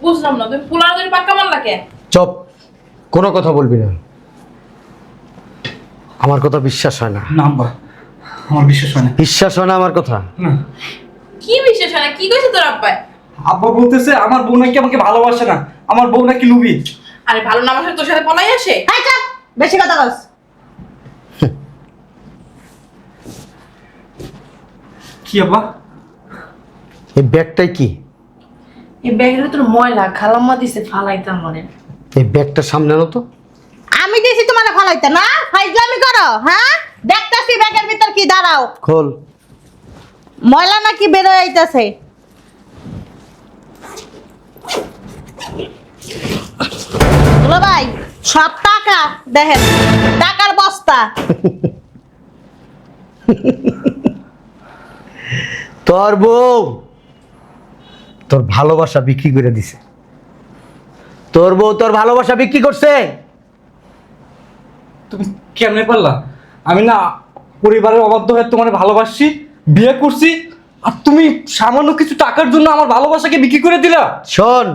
বুঝলাম না, তুমি পুলার ধরে পাক্কা মারলা কে? চুপ, কোনো কথা বলবি না। আমার কথা বিশ্বাস হয় না। না আব্বা, আমার বিশ্বাস হয় না। বিশ্বাস হয় না আমার কথা? না কি বিশ্বাস হয় না? কি কইছে তোর আব্বা? আব্বা বলতেছে আমার বউ নাকি আমাকে ভালোবাসে না, আমার বউ নাকি লুবি। আরে ভালো না বাসা তোর সাথে পলাই আসে? হাই চাপ, বেশি কথা বলছ। কি আব্বা? এই ব্যাগটাই কি? এই ব্যাগের ভিতর ময়লা খালাম্মা দিছে ফালাইতাম মনে। এই ব্যাগটা সামনে আনো তো। আমি দিয়েছি তোমার ফালাইতে না, ফাইজলামি করো। হ্যাঁ, দেখতাছি ব্যাগের ভিতর কি, দাঁড়াও। খোল। ময়লা নাকি বের হয়ে আইতাছে? দুলা ভাই, সব টাকা দেখেন, টাকার বস্তা। তোর বউ তোর ভালোবাসা বিক্রি করে দিছে। তোর বউ তোর ভালোবাসা বিক্রি করছে। তুমি কেমনে পারলা? আমি না পরিবারের অবাধ্য হয়ে তোমার ভালোবাসছি, বিয়ে করছি, আর তুমি সামান্য কিছু টাকার জন্য আমার ভালোবাসাকে বিক্রি করে দিলা। শোন,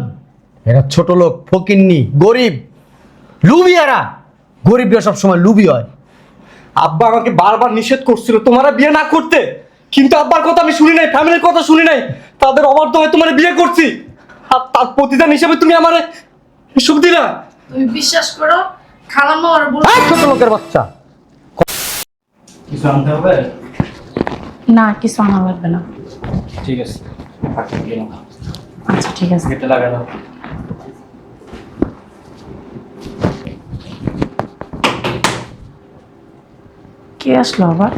এরা ছোট লোক, ফকিন্নি, গরিব, লুবি। এরা গরিবরা সবসময় লুবি হয়। আব্বা আমাকে বারবার নিষেধ করছিল তোমারা বিয়ে না করতে, কিন্তু আব্বার কথা আমি শুনি নাই, ফ্যামিলির কথা শুনি নাই, তাদের অবাধ্য হয়ে তোমার বিয়ে করছি, আর তার প্রতিদান হিসেবে তুমি আমারে এসব দিলা। তুমি বিশ্বাস করো, খালাম্মা আর বল। এই ছোট লোকের বাচ্চা। কিছু আনতে হবে? না, কিছু আনা লাগবে না। ঠিক আছে, আচ্ছা ঠিক আছে। গেটে লাগা দাও। কে আসলো আবার?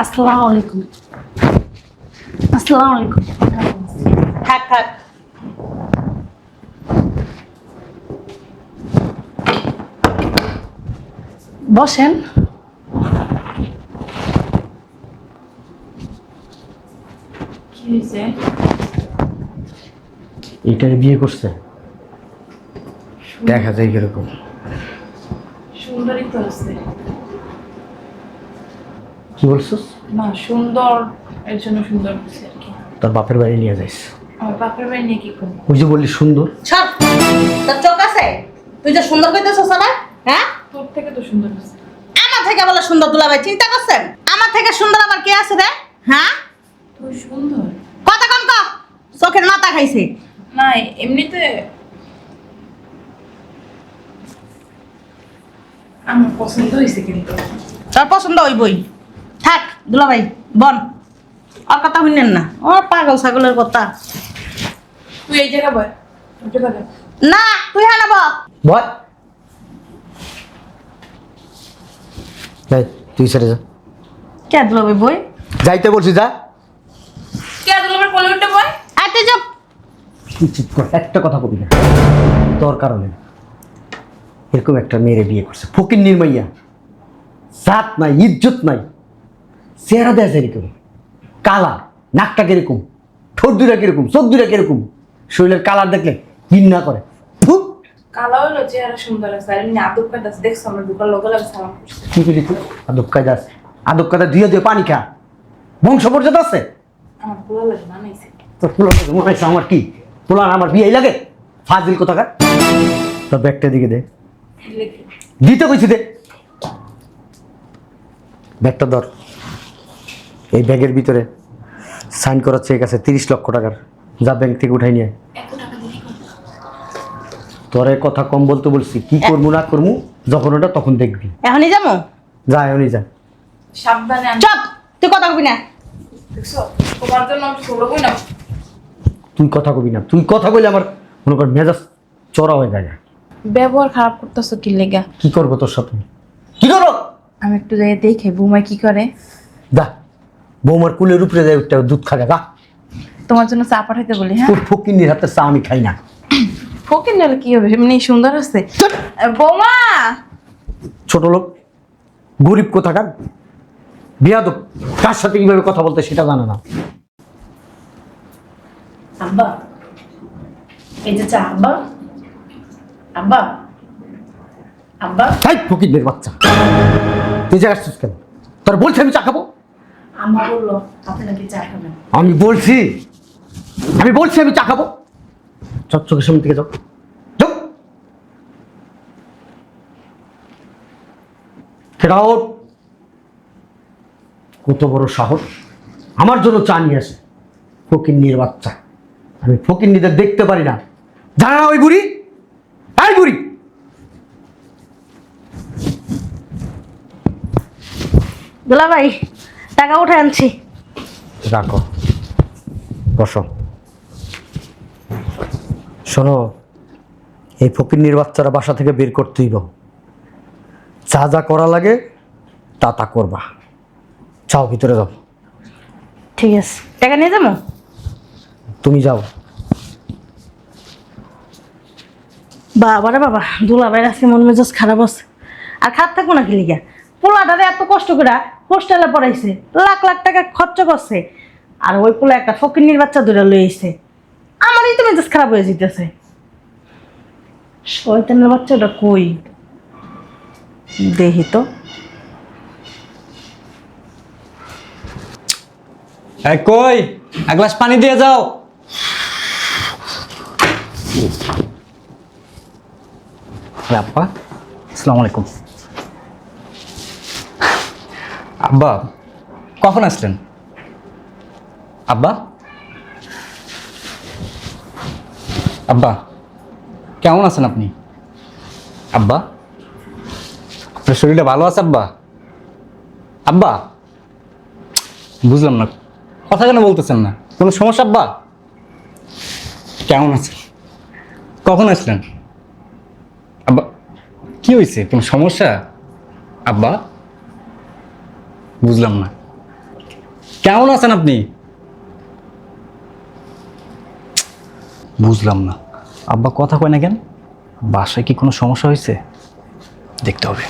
আসসালামু আলাইকুম। আসসালামু আলাইকুম। থাক থাক। বসেন। কি হয়েছে? এইটারে বিয়ে করছে, দেখা যায় কিরকম। সুন্দরই তো আছে। কি বলছিস? না, সুন্দর এর জন্য সুন্দর হচ্ছে আর কি। তোর বাপের বাড়ি নিয়ে যাইস। আমার বাপের বাড়ি নিয়ে কি করবো? ওই যে বললি সুন্দর। সব তোর চোখ আছে? তুই যে সুন্দর কইতেছস না, হ্যাঁ? তোর থেকে তো সুন্দর হচ্ছে। আমার থেকে বলে সুন্দর দুলা ভাই, চিন্তা করছেন? আমার থেকে সুন্দর আবার কে আছে রে? হ্যাঁ, তুই সুন্দর? কথা কম কও, চোখের মাথা খাইছে। না, এমনিতে আমার পছন্দ হয়েছে কিন্তু। তোর পছন্দ হইবই। থাক দুলা ভাই, বন। আর কথা শুনেন না, ও পাগল ছাগলের কথা। তুই এই জায়গা বয়, ওই জায়গা বয়। না, তুই হ্যাঁ না বল। এই, তুই ছেড়ে যা। কে দুলা ভাই বই? যাইতে বলছি যা। কে দুলাবের কোলে উঠে বয়? আর তুই চুপ। তুই চুপ কর, একটা কথা কবি না। তোর কারণে এরকম একটা মেয়েরে বিয়ে করছে, ফকির নির্মাইয়া, জাত নাই, ইজ্জত নাই, চেহারা দেয় এরকম কালা, নাকটা কিরকম, ঠোঁট দুটা কিরকম, চোখ দুটা কিরকম, শরীরের কালার দেখলে ঘৃণা করে। ফুক। কালো হলো, চেহারা সুন্দর আছে, আর এমনি আদব কায়দা আছে। দেখছো আমার দুকার লোক লাগে সালাম করছে। কি বলি তুই? আদব কায়দা আছে? আদব কায়দা ধুয়ে ধুয়ে পানি খা, বংশ পর্যন্ত আছে। আমার পোলা লাগে বানাইছে। তোর পোলা মনে হয়েছে আমার কি পোলা আমার বিয়ে লাগে? ফাজিল কোথাকার। তোর ব্যাগটা দিকে দে। লেখে। দিতে কইছি দে। ব্যাগটা ধর। এই ব্যাগের ভিতরে সাইন করা চেক আছে 30 লক্ষ টাকার, যা ব্যাংক থেকে উঠাই নিয়ে। এত টাকা দিলি কই? তোরে কথা কম বলতে বলছি, কি করবো না করবো যখন ওটা তখন দেখবি। এখনই যাবো? যা এখনই যা। সাবধানে আন। চুপ, তুই কথা কবি না। দেখছো, তোমার জন্য আমি ছোট কই না। তুই কথা কবি না, তুই কথা কইলে আমার মনে কর মেজাজ চড়া হয়ে যায়। ব্যবহার খারাপ করতেছো কি লেগা? কি করবো তোর সাথে? কি করবো? আমি একটু যাই দেখে বৌমা কি করে। যা, বৌমার কুলের উপরে যায় উঠতে দুধ খাবে। গা, তোমার জন্য চা পাঠাইতে বলি। হ্যাঁ, তোর ফকিন্নির হাতে চা আমি খাই না। ফকির নাহলে কি হবে, এমনি সুন্দর আছে। বৌমা, ছোট লোক, গরিব কোথাকার, বিয়াদব, কার সাথে কিভাবে কথা বলতে সেটা জানে না। আব্বা এই যে চা। আব্বা, আব্বা, আব্বা, তাই ফকিরদের বাচ্চা, তুই জায়গা আসছিস কেন? তোর বলছি আমি চা খাবো। আম্মা বললো আপনি নাকি চা খাবেন। আমি বলছি আমি চা খাবো। চকচকের সামনে থেকে যাও, যাও। Get out! কত বড় সাহস, আমার জন্য চা নিয়ে আসে। ফকিন্নির বাচ্চা, আমি ফকিন্নিদের দেখতে পারি না। জানা না ওই বুড়ি, এই বুড়ি। দুলা ভাই টাকা উঠে আনছি। রাখো, বসো। শোনো, এই ফকিন্নির বাচ্চারা বাসা থেকে বের করতেই বা যা যা করা লাগে তা তা করবা। যাও, ভিতরে যাও। ঠিক আছে, টাকা নিয়ে যাবো। তুমি যাও। বাবা রে বাবা, দুলা ভাইয়ের আজকে মন মেজাজ খারাপ আছে। আর খারাপ থাকবো না খেলিগা, পোলাটারে এত কষ্ট করে হোস্টেলে পড়াইছে, লাখ লাখ টাকা খরচ করছে, আর ওই পোলা একটা ফকিন্নির বাচ্চা ধরে লইছে। আমারই তো মেজাজ খারাপ হয়ে যেতেছে। শয়তানের বাচ্চাটা কই দেখি তো। এই কই, এক গ্লাস পানি দিয়ে যাও। আব্বা, আসসালামু আলাইকুম। আব্বা কখন আসলেন? আব্বা, আব্বা কেমন আছেন আপনি? আব্বা, আপনার শরীরটা ভালো আছে আব্বা? আব্বা, বুঝলাম না, কথা কেন বলতেছেন না? কোনো সমস্যা আব্বা? কেমন আছেন? কখন আসলেন? আব্বা কি হয়েছে, কোনো সমস্যা? আব্বা বুঝলাম না, কেমন আছেন আপনি? বুঝলাম না, আব্বা কথা কয় না কেন? বাসায় কি কোনো সমস্যা হয়েছে? দেখতে হবে।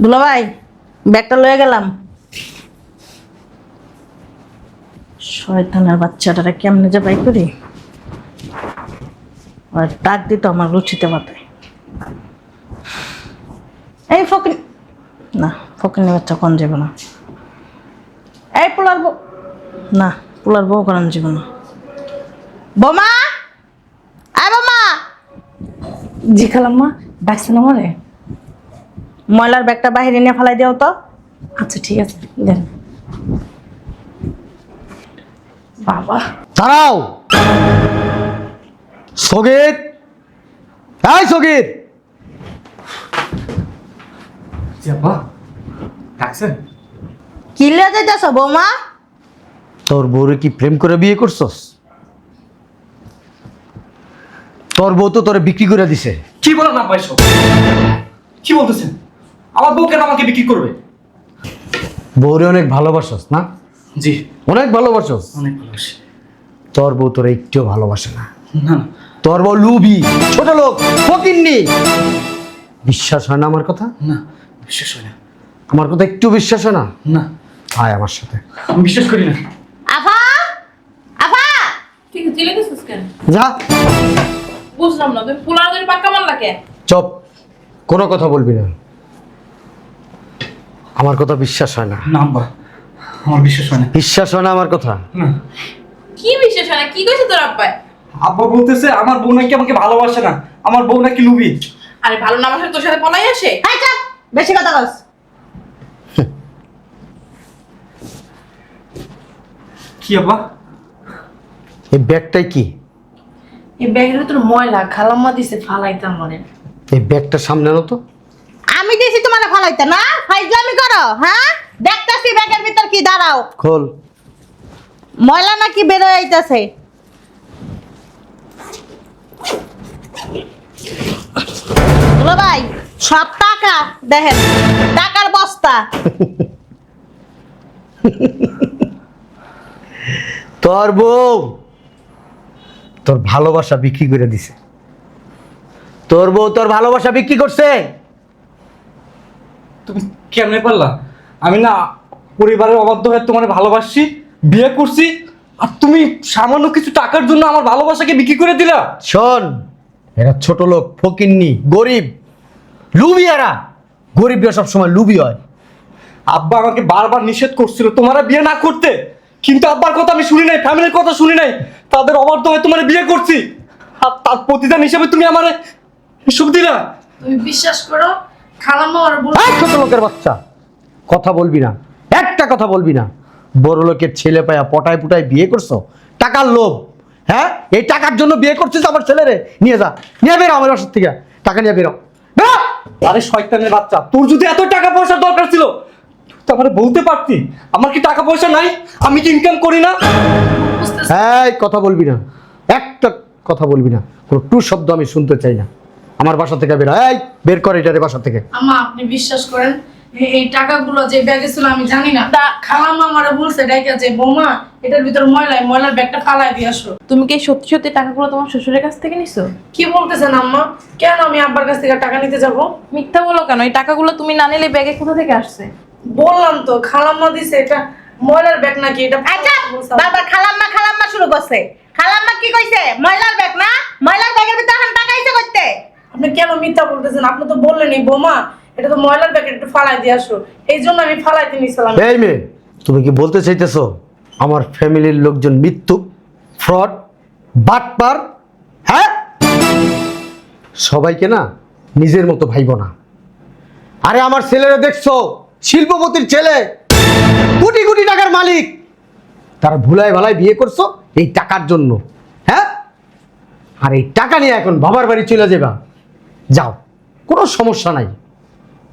দুলা ভাই ব্যাগটা লয়ে গেলাম। শয়তানের বাচ্চাটারে কেমনে যে বাই করি, আর ডাক দিত আমার রুচিতে মাথায়। এই ফকির না, ফকির বাচ্চা কোন যাবে না। এই পোলার বউ না, পোলার বউ করান যাবে না। বোমা, আয় বোমা। জি খালাম্মা, ডাকছেন আমারে? ময়লার ব্যাগটা বাহিরে নিয়ে ফেলাই দিও তো। আচ্ছা ঠিক আছে, দেন। বাবা দাঁড়াও, সগীর, এই সগীর। আব্বা ডাকছেন? কি লিয়ে যাইতেছ বৌমা? তোর বউরে কি প্রেম করে বিয়ে করছস? তোর বউ তো তোরে বিক্রি করে দিছে। কি বলেন আব্বা এসব? কি বলতেছেন? আমার বউ কেন আমাকে বিক্রি করবে? বউরে অনেক ভালোবাসস না? জি অনেক ভালোবাসস। অনেক ভালোবাসি। তোর বউ তোরে একটুও ভালোবাসে না। না না তোর বউ লুবি, ছোট লোক, ফকিন্নি। বিশ্বাস হয় না আমার কথা? না, বিশ্বাস হয় না। আমার কথা একটু বিশ্বাস হয় না? না আয় আমার সাথে। আমি বিশ্বাস করি না। আফা, আফা, ঠিক আছে, চলে গেছিস কেন? যা। বুঝলাম না, তুমি পোলার ধরে পাক্কা মারলা কেন? চুপ, কোনো কথা বলবি না। আমার কথা বিশ্বাস হয় না? না আব্বা, আমার বিশ্বাস হয় না। বিশ্বাস হয় না আমার কথা? না কি বিশ্বাস হয় না? কি কইছে তোর আব্বাই? আব্বা বলতেছে আমার বউ নাকি আমাকে ভালোবাসে না, আমার বউ নাকি লুবি। আরে ভালো না বাসা তোর সাথে পলাই আসে? হাই চাপ, বেশি কথা বলছ। কি আব্বা? এই ব্যাগটাই কি? এই ব্যাগের ভিতর ময়লা, খালাম্মা দিছে ফালাইতাম মনে। এই ব্যাগটা সামনে আনো তো। আমি দিছি তোমার ফালাইতে না, ফাইজলামি করো। হ্যাঁ, দেখতাছি ব্যাগের ভিতর কি। দাঁড়াও, খোল। ময়লা নাকি বের হয়ে আইতাছে। দুলা ভাই সব টাকা দেখেন, টাকার বস্তা। তোর বউ তোর ভালোবাসা বিক্রি করে দিছে। তোর বউ তোর ভালোবাসা বিক্রি করছে। তুমি কেমনে পারলা? আমি না পরিবারের অবাধ্য হয়ে তোমার ভালোবাসি, বিয়ে করছি, আর তুমি সামান্য কিছু টাকার জন্য আমার ভালোবাসাকে বিক্রি করে দিলা। শোন, এরা ছোট লোক, ফকিন্নি, গরিব, লুবি। এরা গরিবরা সবসময় লুবি হয়। আব্বা আমাকে বারবার নিষেধ করছিল তোমারা বিয়ে না করতে, কিন্তু আব্বার কথা আমি শুনি নাই, ফ্যামিলির কথা শুনি নাই। তাদের অবাধ্য হয়ে তোমার বিয়ে করছি, আর তার প্রতিদান হিসেবে তুমি আমারে এসব দিলা। তুমি বিশ্বাস করো, খালাম্মা আর বল এই ছোট লোকের বাচ্চা, কথা বলবি না, একটা কথা বলবি না। বড় লোকের ছেলে পায়া পটায় পুটায় বিয়ে করছো, টাকার লোভ। হ্যাঁ, এই টাকার জন্য বিয়ে করছিস আমার ছেলেরে। নিয়ে যা, নিয়ে বেরো আমার বাসার থেকে, টাকা নিয়ে বেরো, বেরো। আরে শয়তানের বাচ্চা, তোর যদি এত টাকা পয়সার দরকার ছিল তো আমারে বলতে পারতি। আমার কি টাকা পয়সা নাই? আমি কি ইনকাম করি না? এই কথা বলবি না, একটা কথা বলবি না, কোনো টু শব্দ আমি শুনতে চাই না। আমার বাসা থেকে বেরো, এই বের কর এটারে বাসা থেকে। আম্মা আপনি বিশ্বাস করেন, এই টাকাগুলো যে ব্যাগে ছিল আমি জানি না। খালাম্মা আমারে বলছে ডাইকা যে বৌমা এটার ভিতর ময়লার ব্যাগটা ফালাই দিয়ে আসো। তুমি কি সত্যি সত্যি টাকাগুলো তোমার শ্বশুরের কাছ থেকে নিছো? কি বলতেছেন আম্মা? কেন আমি আব্বার কাছ থেকে টাকা নিতে যাব? মিথ্যা বলো কেন? এই টাকাগুলো তুমি না নিলে ব্যাগে কোথা থেকে আসছে? বললাম তো খালাম্মা দিছে, এটা ময়লার ব্যাগ নাকি এটা? আচ্ছা বারবার খালাম্মা খালাম্মা শুরু করছে। খালাম্মা কি কইছে? ময়লার ব্যাগ না? ময়লার ব্যাগের ভিতর এখন টাকা ইচ্ছে করতে। আপনি কেন মিথ্যা বলতেছেন? আপনি তো বললেনই বৌমা এটা তো ময়লার ব্যাগ, একটু ফালাই দিয়ে আসো। এই জন্য আমি ফালাইতে নিছিলাম। এই মেয়ে, তুমি কি বলতে চাইতেছো আমার ফ্যামিলির লোকজন মৃত্যু, ফ্রড, বাটপার? হ্যাঁ, সবাইকে না নিজের মতো ভাইব না। আরে আমার ছেলেরা দেখছো, শিল্পপতির ছেলে, কোটি কোটি টাকার মালিক। তারা ভুলায় ভালায় বিয়ে করছো এই টাকার জন্য। হ্যাঁ, আর এই টাকা নিয়ে এখন বাবার বাড়ি চলে যাবা। যাও, কোনো সমস্যা নাই।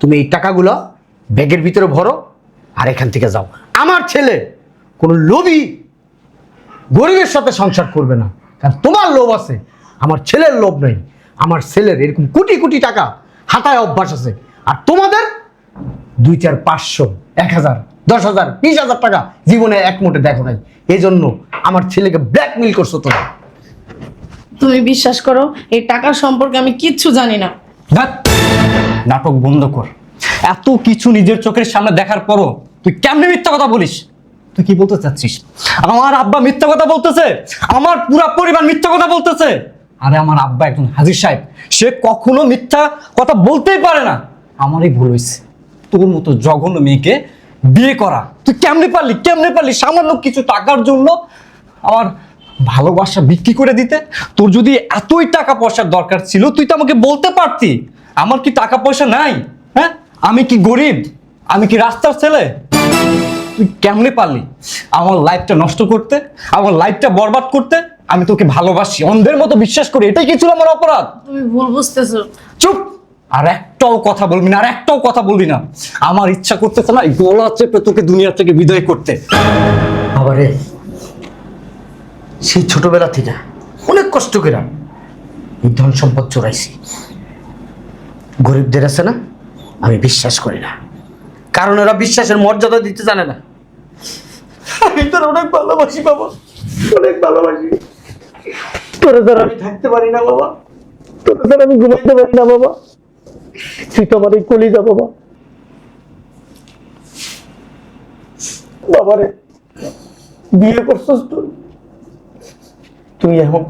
তুমি এই টাকাগুলো ব্যাগের ভিতরে ভরো আর এখান থেকে যাও। আমার ছেলে কোনো লোভী গরিবের সাথে সংসার করবে না, কারণ তোমার লোভ আছে, আমার ছেলের লোভ নেই। আমার ছেলের এরকম কোটি কোটি টাকা হাতায় অভ্যাস আছে, আর তোমাদের 2, 4, 500, 1000, 10,000, 20,000 টাকা জীবনে এক মুঠে দেখো নাই। এই জন্য আমার ছেলেকে ব্ল্যাকমেইল করছো তোমরা। তুমি বিশ্বাস করো, এই টাকার সম্পর্কে আমি কিচ্ছু জানি না। ধ্যাৎ, নাটক বন্ধ কর। এত কিছু নিজের চোখের সামনে দেখার পরও তুই কেমনে মিথ্যা কথা বলিস? তুই কি বলতে চাচ্ছিস? আমার আব্বা মিথ্যা কথা বলতেছে? আমার পুরো পরিবার মিথ্যা কথা বলতেছে? আরে আমার আব্বা একজন হাজির সাহেব, সে কখনো মিথ্যা কথা বলতেই পারে না। আমারই ভুল হয়েছে তোর মতো জঘন্য মেয়েকে বিয়ে করা। তুই কেমনে পারলি সামান্য কিছু টাকার জন্য আমার ভালোবাসা বিক্রি করে দিতে? তোর যদি এতই টাকা পয়সার দরকার ছিল তুই তো আমাকে বলতে পারতি। আমার কি টাকা পয়সা নাই? হ্যাঁ, আমি কি গরিব? আমি কি রাস্তার ছেলে? তুই কেমনে পারলি আমার লাইফটা নষ্ট করতে, আমার লাইফটা বরবাদ করতে? আমি তোকে ভালোবাসি, অন্ধের মতো বিশ্বাস করি, এটাই কি ছিল আমার অপরাধ? তুমি ভুল বুঝতেছো। চুপ! আর একটাও কথা বলবি না, আর একটাও কথা বলবি না। আমার ইচ্ছা করতেছে না এই গলা চেপে তোকে দুনিয়া থেকে বিদায় করতে। আবারে সেই ছোটবেলা থেকে অনেক কষ্ট করে এই ধন সম্পদ চোরাইছি। গরিবদের আছে না, আমি বিশ্বাস করি না, কারণ ওরা বিশ্বাসের মর্যাদা দিতে জানে না। আমি তোর অনেক ভালোবাসি বাবা, অনেক ভালোবাসি। তোরা ধর আমি থাকতে পারি না বাবা, তোরা ধর আমি ঘুমাইতে পারি না বাবা। তুই তো আমার এই কলিজা বাবা। বাবারে বিয়ে করছস তুই, তুই এখন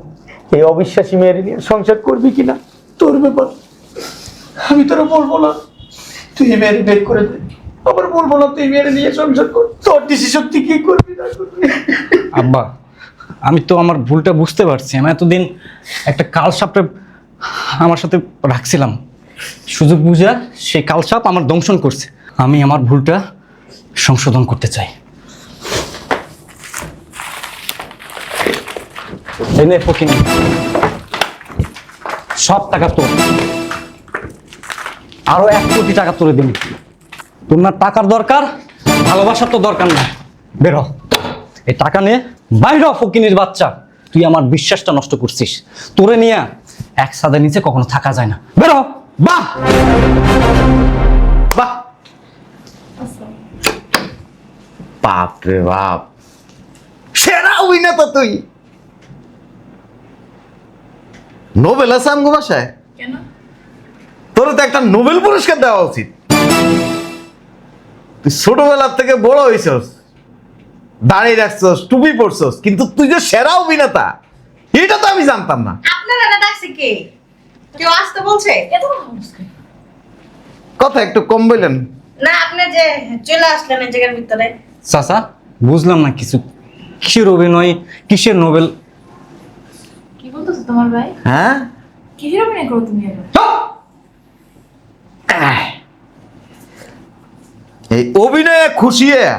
এই অবিশ্বাসী মেয়ের নিয়ে সংসার করবি কিনা তোর ব্যাপার। আমি তোরা বলবো না তুই এই মেয়ের বের করে দে, আবার বলবো না তুই মেয়ের নিয়ে সংসার কর। তোর ডিসিশন তুই কি করবি না করবি। আব্বা, আমি তো আমার ভুলটা বুঝতে পারছি। আমি এতদিন একটা কালসাপটা আমার সাথে রাখছিলাম, সুযোগ বুঝা সেই কালসাপ আমার দংশন করছে। আমি আমার ভুলটা সংশোধন করতে চাই। এই নে ফকিনি, সব টাকা তোর, আরো 1 কোটি টাকা তোরে দিন। তোর না টাকার দরকার, ভালোবাসার তো দরকার না। বেরো, এই টাকা নিয়ে বাইরে ফকিনির বাচ্চা। তুই আমার বিশ্বাসটা নষ্ট করছিস। তোরে নিয়ে এক ছাদের নিচে কখনো থাকা যায় না। বেরো। বাহ বাহ, বাপ রে বাপ, সেরা অভিনেতা তুই। নোবেল আছে আমগো বাসায়? কেন? তোর তো একটা নোবেল পুরস্কার দেওয়া উচিত। তুই ছোটবেলার থেকে বড় হইছস, দাঁড়িয়ে রাখছস, টুপি পরছস, কিন্তু তুই যে সেরা অভিনেতা এটা তো আমি জানতাম না। আপনারা এটা ডাকছে কে? কেউ আসতে বলছে? এত কথা বলিস কেন? কথা একটু কম বললেন। না, আপনি যে চলে আসলেন এই জায়গার ভিতরে। চাচা বুঝলাম না কিছু, কিসের অভিনয়, কিসের নোবেল? কি বলতেছো তোমার ভাই? হ্যাঁ, কিসের অভিনয় করো তুমি এখন? এই অভিনয়ে খুশি হয়ে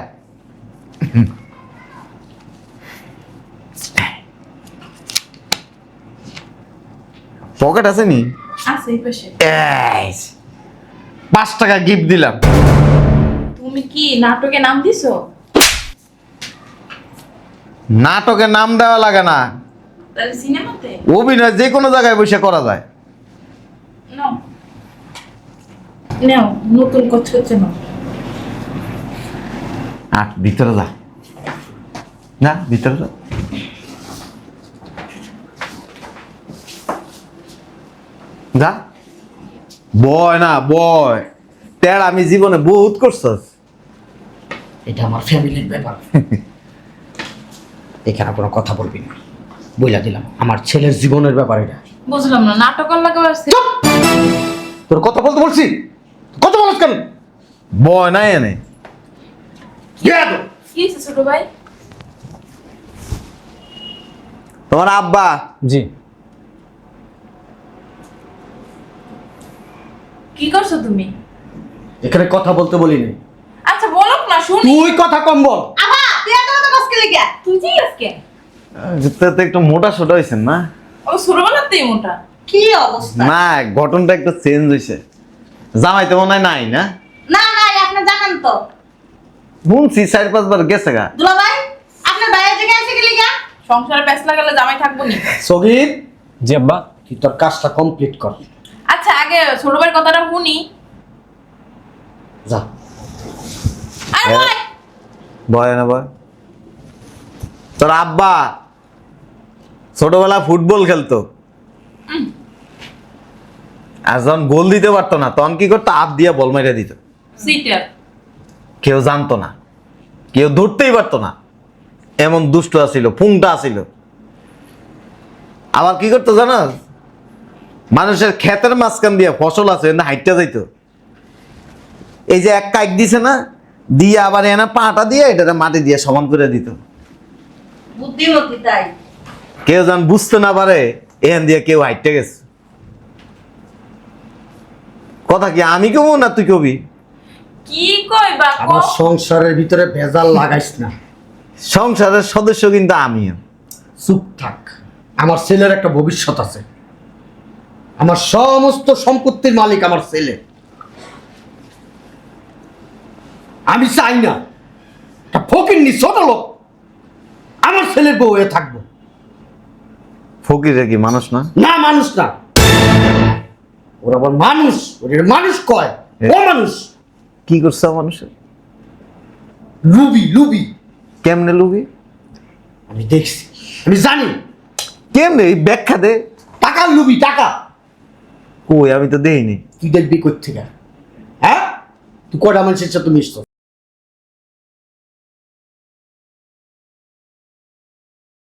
পকেট আছে নি? আছে এই পাশে। এই, 5 টাকা গিফট দিলাম। তুমি কি নাটকে নাম দিছো? নাটকে নাম দেওয়া লাগে না, তাহলে সিনেমাতে? অভিনয় যে কোনো জায়গায় বসে করা যায়। নাও নাও, নতুন কথা হচ্ছে না। ভিতরে যা, না ভিতরে যা। যা, বয় না বয়, তেল আমি জীবনে বহুত করছস। এটা আমার ফ্যামিলির ব্যাপার। এখানে কোনো কথা বলবি না, বইলা দিলাম। আমার ছেলের জীবনের ব্যাপার এটা। বুঝলাম না, নাটক লাগে আসছে। তোর কথা বলতে বলছি, কথা বলছ কেন? বয় না এনে। কি হয়েছে ছোট ভাই? তোমার আব্বা জি। কি করছো তুমি? এখানে কথা বলতে বলিনি। আচ্ছা বলো না, শুনি। তুই কথা কম বল। আবা, তুই এত কথা কষ্ট লিখা? তুই ঠিক আজকে তো একটু মোটা সোটা হয়েছেন না? ও ছোটবেলাতেই মোটা। কি অবস্থা? না, গঠনটা একটু চেঞ্জ হয়েছে। জামাই তো মনে হয় নাই না? না না, আপনি জানেন তো। শুনছি 4-5 বার গেছে গা। দুলা ভাই, আপনার ভাইয়ের জায়গায় আছে কি লিখা? সংসারে প্যাঁচ লাগালে জামাই থাকবো নি। সগীর, জি আব্বা। তুই তোর কাজটা কমপ্লিট কর। আচ্ছা আগে ছোট ভাইয়ের কথাটা শুনি। যা। আর বলে বয় না বয়। তোর আব্বা ছোটবেলা ফুটবল খেলতো, আর যখন গোল দিতে পারতো না তখন কি করতো? হাত দিয়ে বল মেরে দিত। সিটার। কেউ জানতো না, কেউ ধরতেই পারতো না, এমন দুষ্ট আছিল, পুংটা আছিল। আবার কি করতো জানো? মানুষের ক্ষেতের মাঝখান দিয়ে ফসল আছে না, হাইটটা যাইত। এই যে এক কাইক দিছে না, দিয়ে আবার এনে পাটা দিয়ে এটা মাটি দিয়ে সমান করে দিত। বুদ্ধিমতী তাই। কেউ যেন বুঝতে না পারে এখান দিয়ে কেউ হাইটে গেছে। কথা কি আমি কেমন না তুই কবি? কি কই বা আমার সংসারের ভিতরে ভেজাল লাগাইস না। সংসারের সদস্য কিন্তু আমি। চুপ থাক। আমার ছেলের একটা ভবিষ্যৎ আছে। আমার সমস্ত সম্পত্তির মালিক আমার ছেলে। আমি চাই না একটা ফকিন্নি ছোট লোক আমার ছেলের বউ হয়ে থাকবো। ফকিরে কি মানুষ না? না, মানুষ না। ওরা আবার মানুষ, ওদের মানুষ কয়। ও মানুষ কি করছে মানুষের? লুবি লুবি। কেমনে লুবি? আমি দেখছি, আমি জানি। কেমনে এই ব্যাখ্যা দে। টাকা লুবি, টাকা। কই আমি তো দেইনি। তুই দেখবি কোথেকে? হ্যাঁ, তুই কটা মানুষের সাথে মিশছ?